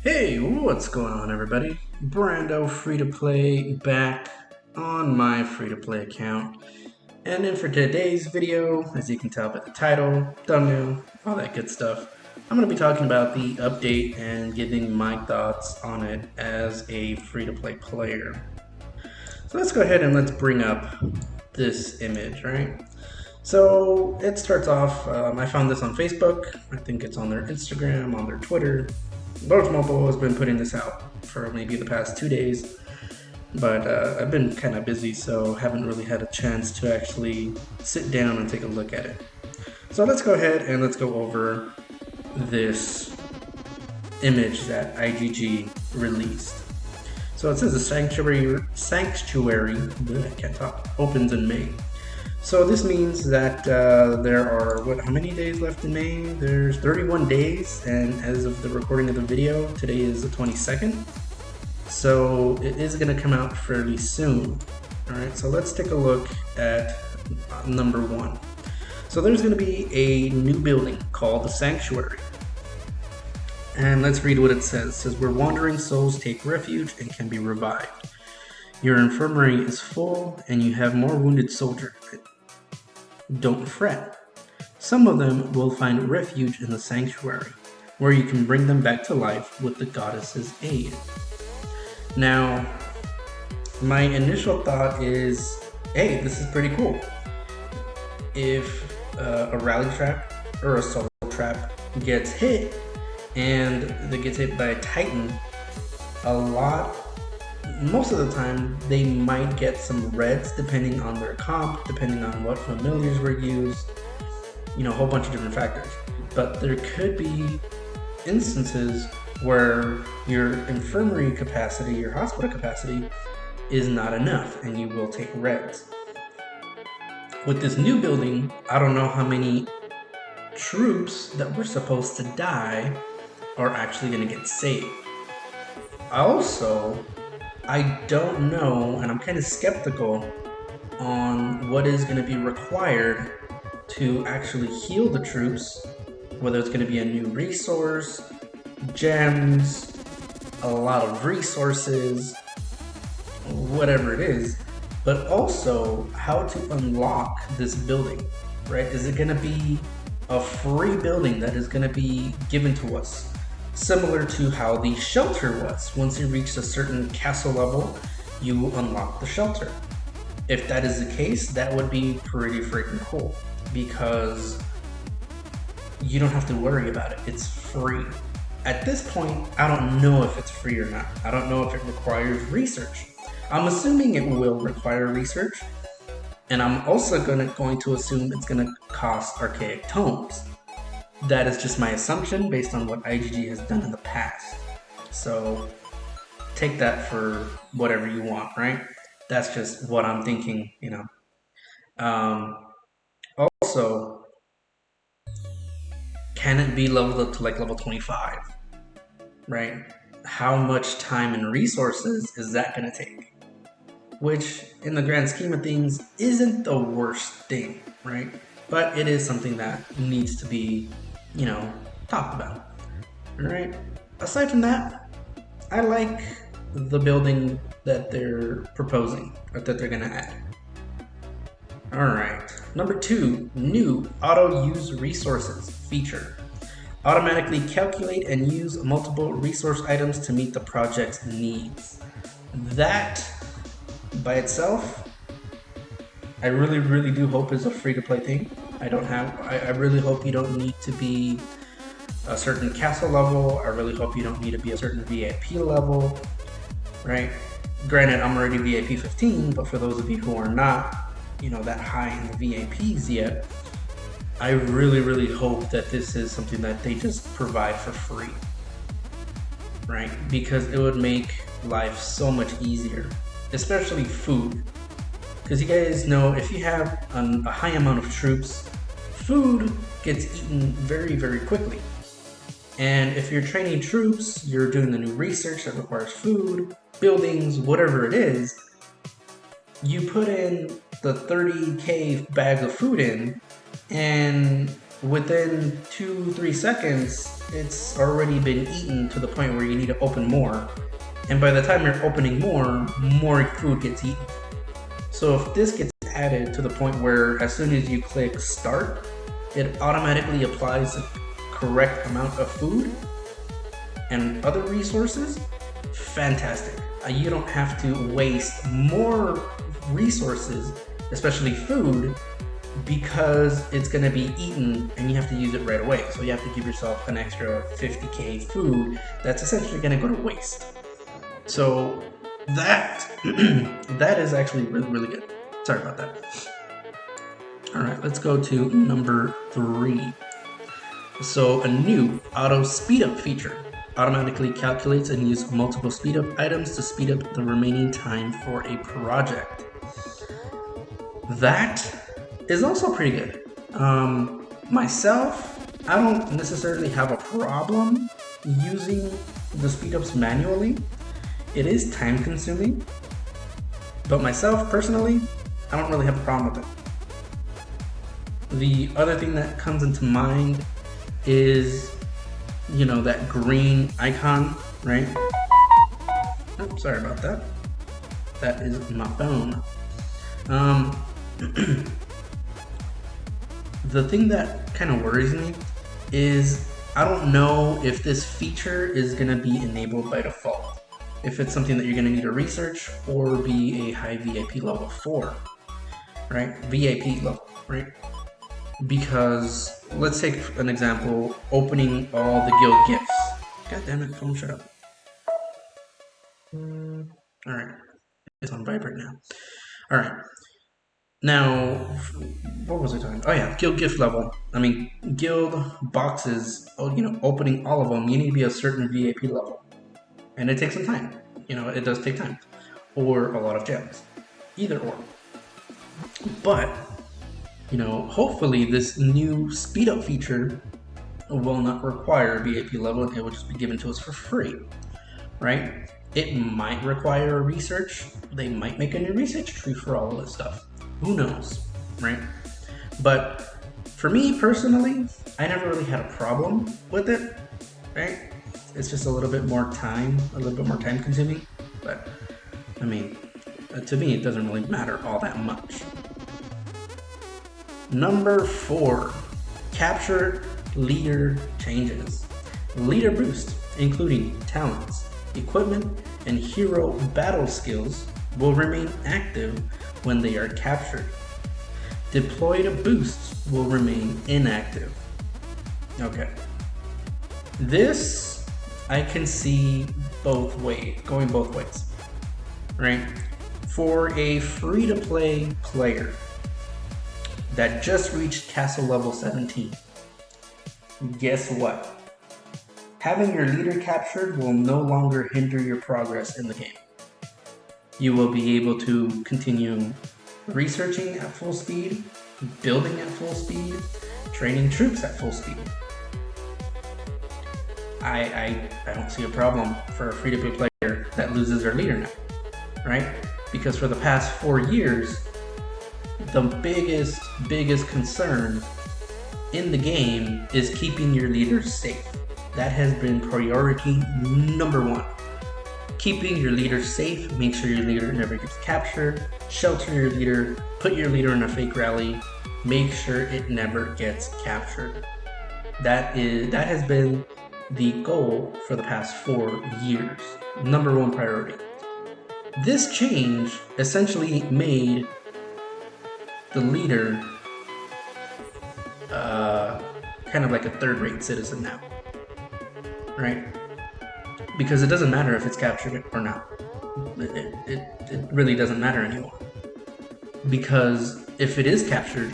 Hey, what's going on, everybody? Brando free to play back on my free to play account. And then for today's video, as you can tell by the title, thumbnail, all that good stuff, I'm going to be talking about the update and giving my thoughts on it as a free to play player. So let's go ahead and let's bring up this image, right? So it starts off, I found this on Facebook. I think it's on their Instagram, on their Twitter. Large Mobile has been putting this out for maybe the past 2 days, but I've been kind of busy, so haven't really had a chance to actually sit down and take a look at it. So let's go ahead and let's go over this image that IGG released. So it says the sanctuary I can't talk, opens in May. So this means that there are, how many days left in May? There's 31 days, and as of the recording of the video, today is the 22nd. So it is going to come out fairly soon. All right, so let's take a look at number one. So there's going to be a new building called the Sanctuary. And let's read what it says. It says, where wandering souls take refuge and can be revived. Your infirmary is full, and you have more wounded soldiers. Don't fret. Some of them will find refuge in the sanctuary, where you can bring them back to life with the goddess's aid. Now, my initial thought is, hey, this is pretty cool. If a rally trap or a solo trap gets hit, and it gets hit by a titan, most of the time they might get some reds depending on their comp, depending on what familiars were used, a whole bunch of different factors. But there could be instances where your infirmary capacity, your hospital capacity is not enough and you will take reds. With this new building, I don't know how many troops that were supposed to die are actually going to get saved. Also, I don't know, and I'm kind of skeptical on what is going to be required to actually heal the troops, whether it's going to be a new resource, gems, a lot of resources, whatever it is, but also how to unlock this building, right? Is it going to be a free building that is going to be given to us? Similar to how the shelter was. Once you reach a certain castle level, you unlock the shelter. If that is the case, that would be pretty freaking cool, because you don't have to worry about it. It's free. At this point, I don't know if it's free or not. I don't know if it requires research. I'm assuming it will require research, and I'm also going to assume it's going to cost archaic tomes. That is just my assumption based on what IGG has done in the past. So take that for whatever you want, right? That's just what I'm thinking, Also, can it be leveled up to like level 25, right? How much time and resources is that going to take? Which, in the grand scheme of things, isn't the worst thing, right? But it is something that needs to be talked about. All right. Aside from that, I like the building that they're proposing, or that they're gonna add. All right. Number 2, new auto use resources feature. Automatically calculate and use multiple resource items to meet the project's needs. That by itself, I really, really do hope is a free-to-play thing. I really hope you don't need to be a certain castle level. I really hope you don't need to be a certain VIP level, right? Granted, I'm already VIP 15, but for those of you who are not, that high in the VIPs yet, I really, really hope that this is something that they just provide for free, right? Because it would make life so much easier, especially food. Because you guys know, if you have a high amount of troops, food gets eaten very, very quickly. And if you're training troops, you're doing the new research that requires food, buildings, whatever it is, you put in the 30k bag of food in, and within 2-3 seconds, it's already been eaten to the point where you need to open more. And by the time you're opening more food gets eaten. So if this gets added to the point where as soon as you click start, it automatically applies the correct amount of food and other resources, fantastic. You don't have to waste more resources, especially food, because it's going to be eaten and you have to use it right away. So you have to give yourself an extra 50k food that's essentially going to go to waste. So that that is actually really good. Sorry about that. All right, let's go to number 3. So a new auto speed up feature automatically calculates and uses multiple speed up items to speed up the remaining time for a project. That is also pretty good. Myself, I don't necessarily have a problem using the speed ups manually. It is time consuming, but myself personally, I don't really have a problem with it. The other thing that comes into mind is, you know, that green icon, right? Oh, sorry about that. That is my phone. The thing that kind of worries me is I don't know if this feature is going to be enabled by default. If it's something that you're going to need to research or be a high VIP level 4, right? VIP level, right? Because let's take an example, opening all the guild gifts. God damn it, phone, shut up. All right, it's on vibrate now. All right. Now, what was I talking about? Oh yeah, guild gift level. I mean, guild boxes, opening all of them, you need to be a certain VIP level. And it takes some time. It does take time. Or a lot of gems. Either or. But, hopefully this new speed up feature will not require a VIP level and it will just be given to us for free. Right? It might require a research. They might make a new research tree for all of this stuff. Who knows, right? But for me personally, I never really had a problem with it, right? It's just a little bit more time consuming. But I mean, to me, it doesn't really matter all that much. Number 4, capture leader changes. Leader boost, including talents, equipment, and hero battle skills, will remain active when they are captured. Deployed boosts will remain inactive. Okay. This I can see going both ways. Right? For a free-to-play player that just reached castle level 17, guess what? Having your leader captured will no longer hinder your progress in the game. You will be able to continue researching at full speed, building at full speed, training troops at full speed. I don't see a problem for a free-to-play player that loses their leader now, right? Because for the past 4 years, the biggest concern in the game is keeping your leaders safe. That has been priority number 1. Keeping your leader safe, make sure your leader never gets captured, shelter your leader, put your leader in a fake rally, make sure it never gets captured. That has been the goal for the past 4 years. Number 1 priority. This change essentially made the leader kind of like a third-rate citizen now, right? Because it doesn't matter if it's captured or not. It really doesn't matter anymore. Because if it is captured,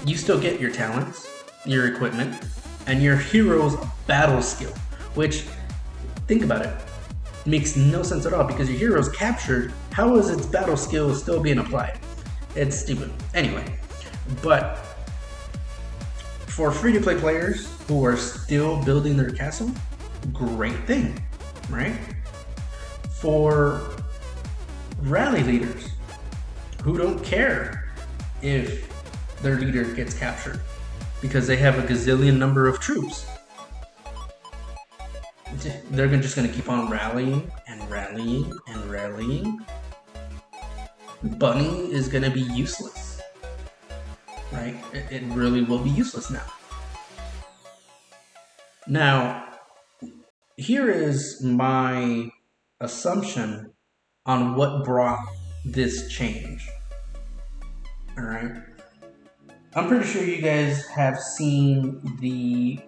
you still get your talents, your equipment, and your hero's battle skill. Which, think about it, makes no sense at all because your hero's captured. How is its battle skill still being applied? It's stupid. Anyway, but for free-to-play players who are still building their castle, great thing. Right? For rally leaders who don't care if their leader gets captured, because they have a gazillion number of troops. They're just going to keep on rallying and rallying and rallying. Bunny is going to be useless, right? It really will be useless now. Now, here is my assumption on what brought this change. All right. I'm pretty sure you guys have seen the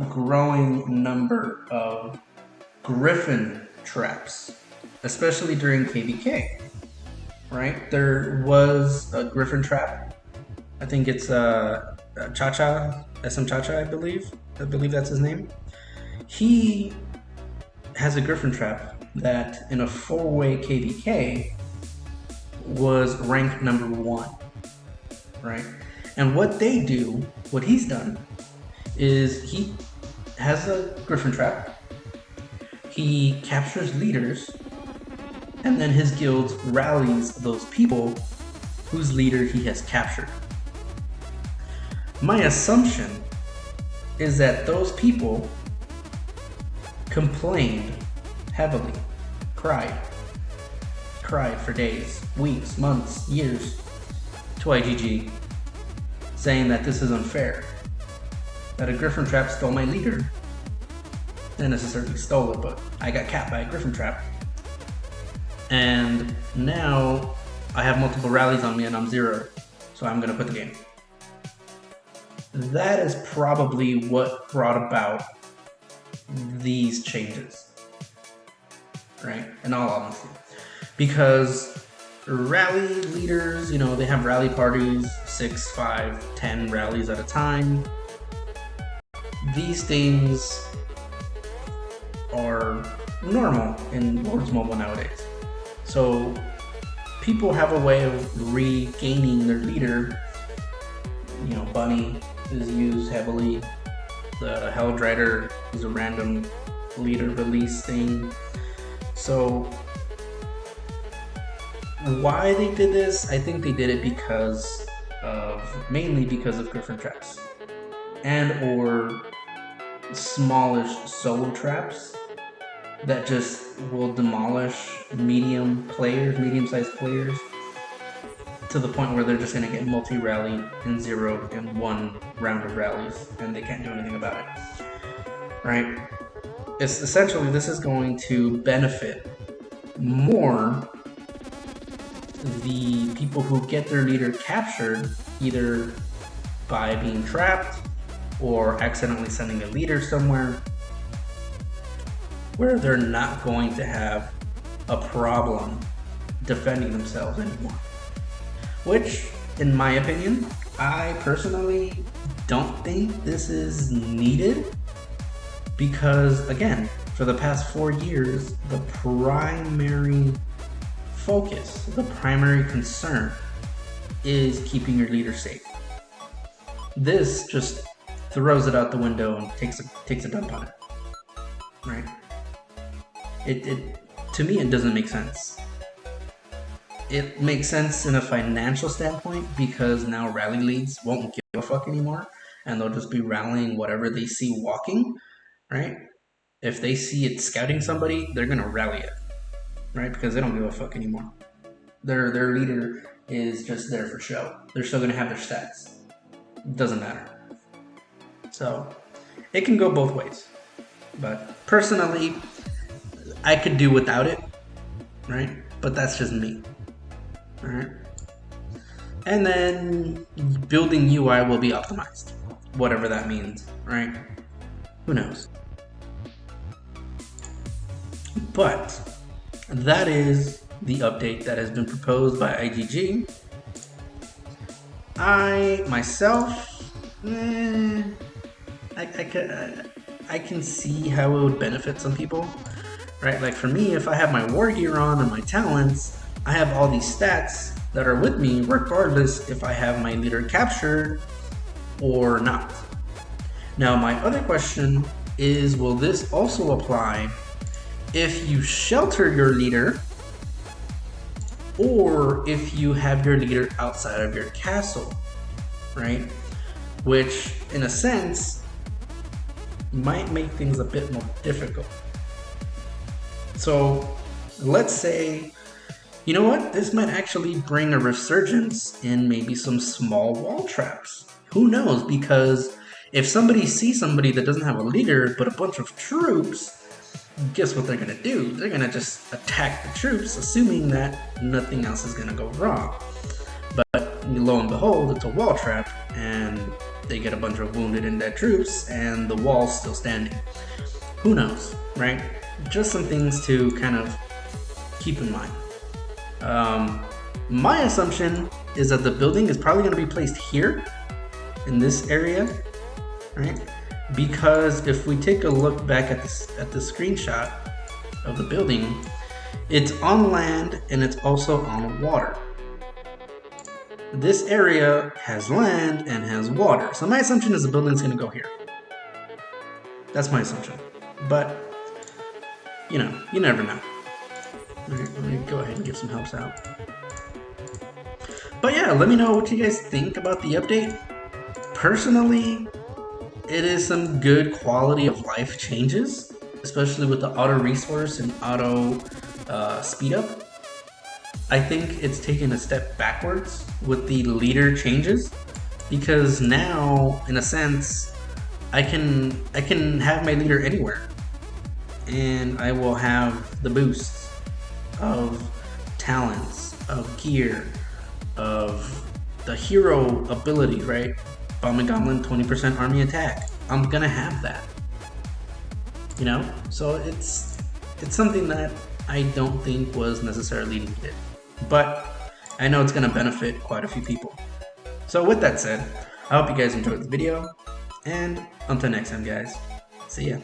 growing number of Gryphon traps, especially during KVK, right? There was a Gryphon trap. I think it's Cha-Cha, SM Cha-Cha, I believe that's his name. He has a Gryphon trap that in a 4-way KVK was ranked number 1, right? And what he's done is he has a Gryphon trap, he captures leaders, and then his guild rallies those people whose leader he has captured. My assumption is that those people complained heavily, cried for days, weeks, months, years to IGG, saying that this is unfair, that a Gryphon trap stole my leader. Not necessarily stole it, but I got capped by a Gryphon trap. And now I have multiple rallies on me and I'm 0, so I'm gonna quit the game. That is probably what brought about these changes, right? In all honesty, because rally leaders, they have rally parties, 6, 5, 10 rallies at a time. These things are normal in Lords Mobile nowadays. So people have a way of regaining their leader. Bunny is used heavily. The Helldrider is a random leader release thing. So why they did this? I think they did it mainly because of Gryphon traps and or smallish solo traps that just will demolish medium-sized players to the point where they're just going to get multi-rally and 0 in 1 round of rallies and they can't do anything about it, right? It's essentially, this is going to benefit more the people who get their leader captured either by being trapped or accidentally sending a leader somewhere where they're not going to have a problem defending themselves anymore. Which, in my opinion, I personally don't think this is needed because, again, for the past 4 years, the primary focus, the primary concern is keeping your leader safe. This just throws it out the window and takes a dump on it, right? It to me, it doesn't make sense. It makes sense in a financial standpoint because now rally leads won't give a fuck anymore and they'll just be rallying whatever they see walking, right? If they see it scouting somebody, they're gonna rally it, right? Because they don't give a fuck anymore. Their leader is just there for show. They're still gonna have their stats. It doesn't matter. So it can go both ways. But personally, I could do without it, right? But that's just me. Alright. And then building UI will be optimized. Whatever that means, right? Who knows? But that is the update that has been proposed by IGG. I myself, I can see how it would benefit some people, right? Like for me, if I have my war gear on and my talents, I have all these stats that are with me regardless if I have my leader captured or not. Now my other question is, will this also apply if you shelter your leader or if you have your leader outside of your castle, right? which in a sense might make things a bit more difficult. So let's say, you know what, this might actually bring a resurgence in maybe some small wall traps. Who knows? Because if somebody sees somebody that doesn't have a leader but a bunch of troops, guess what they're gonna do? They're gonna just attack the troops, assuming that nothing else is gonna go wrong. But lo and behold, it's a wall trap, and they get a bunch of wounded and dead troops, and the wall's still standing. Who knows, right? Just some things to kind of keep in mind. My assumption is that the building is probably going to be placed here, in this area, right? Because if we take a look back at the screenshot of the building, it's on land and it's also on water. This area has land and has water. So my assumption is the building's going to go here. That's my assumption. But, you know, you never know. All right, let me go ahead and give some helps out. But yeah, let me know what you guys think about the update. Personally, it is some good quality of life changes, especially with the auto resource and auto speed up. I think it's taken a step backwards with the leader changes, because now, in a sense, I can have my leader anywhere, and I will have the boosts of talents, of gear, of the hero ability, right? Bomb and Goblin 20% army attack. I'm gonna have that, you know? So it's something that I don't think was necessarily needed, but I know it's gonna benefit quite a few people. So with that said, I hope you guys enjoyed the video, and until next time guys, see ya.